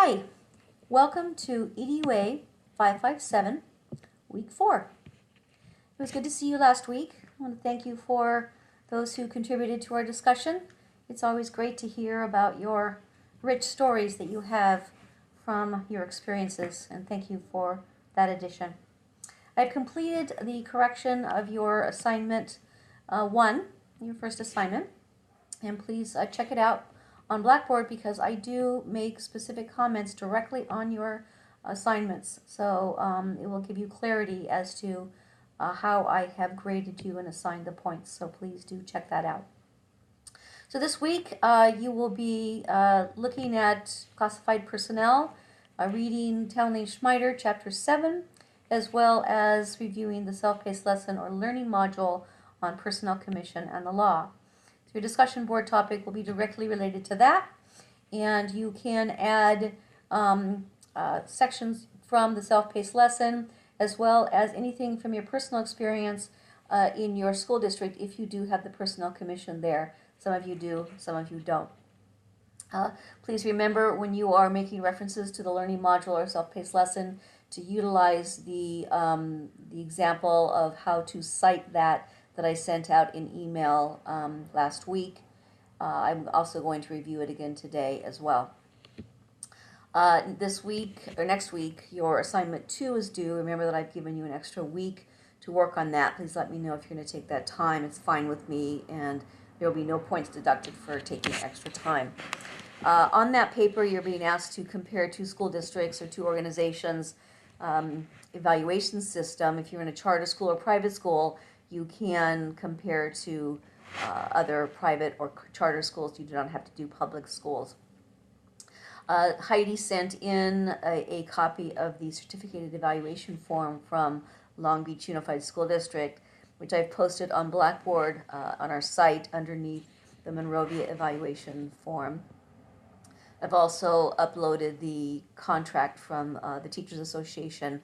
Hi, welcome to EDUA 557, week 4. It was good to see you last week. I want to thank you for those who contributed to our discussion. It's always great to hear about your rich stories that you have from your experiences, and thank you for that addition. I've completed the correction of your assignment 1, your first assignment, and please check it out on Blackboard because I do make specific comments directly on your assignments. So it will give you clarity as to how I have graded you and assigned the points. So please do check that out. So this week you will be looking at classified personnel, reading Townley Schmider, Chapter 7, as well as reviewing the self-paced lesson or learning module on personnel commission and the law. Your discussion board topic will be directly related to that, and you can add sections from the self-paced lesson as well as anything from your personal experience in your school district if you do have the personnel commission there. Some of you do, some of you don't. Please remember when you are making references to the learning module or self-paced lesson to utilize the example of how to cite that I sent out in email last week. I'm also going to review it again today as well. This week, or next week, your assignment 2 is due. Remember that I've given you an extra week to work on that. Please let me know if you're going to take that time. It's fine with me, and there will be no points deducted for taking extra time. On that paper, you're being asked to compare 2 school districts or 2 organizations' evaluation system. If you're in a charter school or private school, you can compare to other private or charter schools. You do not have to do public schools. Heidi sent in a copy of the certificated evaluation form from Long Beach Unified School District, which I've posted on Blackboard on our site underneath the Monrovia evaluation form. I've also uploaded the contract from the Teachers Association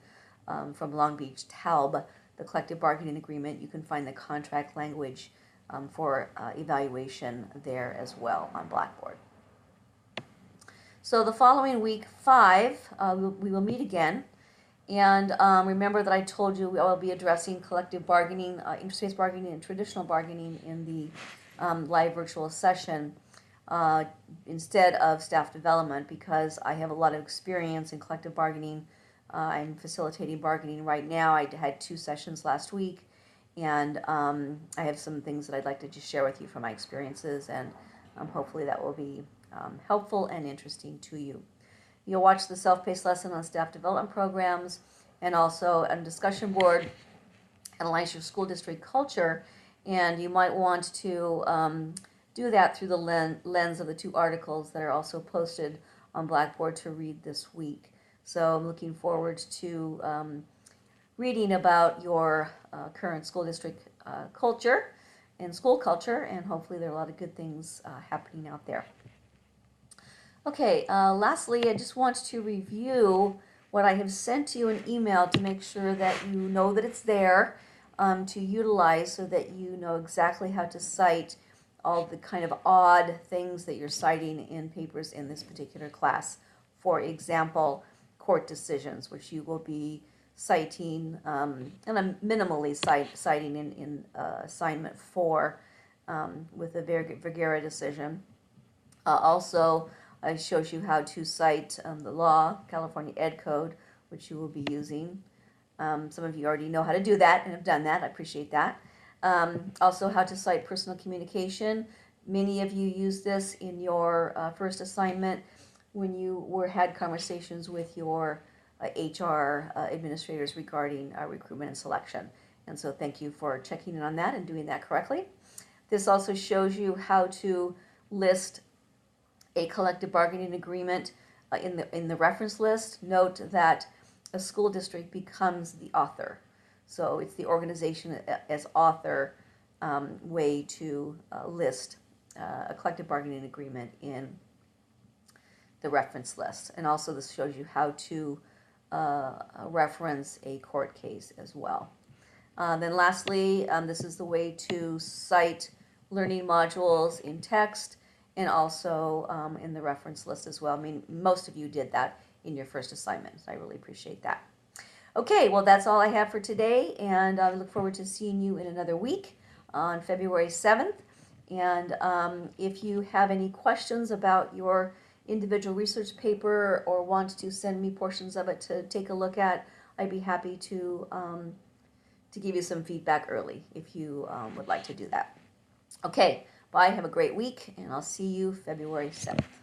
from Long Beach, TALB, the collective bargaining agreement. You can find the contract language for evaluation there as well on Blackboard. So the following week, 5, we will meet again. And remember that I told you we will be addressing collective bargaining, interest-based bargaining, and traditional bargaining in the live virtual session instead of staff development, because I have a lot of experience in collective bargaining. I'm facilitating bargaining right now. I had 2 sessions last week, and I have some things that I'd like to just share with you from my experiences, and hopefully that will be helpful and interesting to you. You'll watch the self-paced lesson on staff development programs, and also a discussion board, analyze your school district culture, and you might want to do that through the lens of the 2 articles that are also posted on Blackboard to read this week. So I'm looking forward to reading about your current school district culture and school culture, and hopefully there are a lot of good things happening out there. Okay, lastly, I just want to review what I have sent you in email to make sure that you know that it's there to utilize, so that you know exactly how to cite all the kind of odd things that you're citing in papers in this particular class. For example, court decisions, which you will be citing, and I'm minimally citing in assignment 4 with the Vergara decision. Also, it shows you how to cite the law, California Ed Code, which you will be using. Some of you already know how to do that and have done that. I appreciate that. Also, how to cite personal communication. Many of you use this in your first assignment when you had conversations with your HR administrators regarding recruitment and selection. And so thank you for checking in on that and doing that correctly. This also shows you how to list a collective bargaining agreement in the reference list. Note that a school district becomes the author. So it's the organization as author way to list a collective bargaining agreement in the reference list. And also this shows you how to reference a court case as well. Then lastly, this is the way to cite learning modules in text and also in the reference list as well. I mean, most of you did that in your first assignment, so I really appreciate that. Okay, well, that's all I have for today, and I look forward to seeing you in another week on February 7th. And if you have any questions about your individual research paper or want to send me portions of it to take a look at, I'd be happy to give you some feedback early if you would like to do that. Okay, bye, have a great week, and I'll see you February 7th.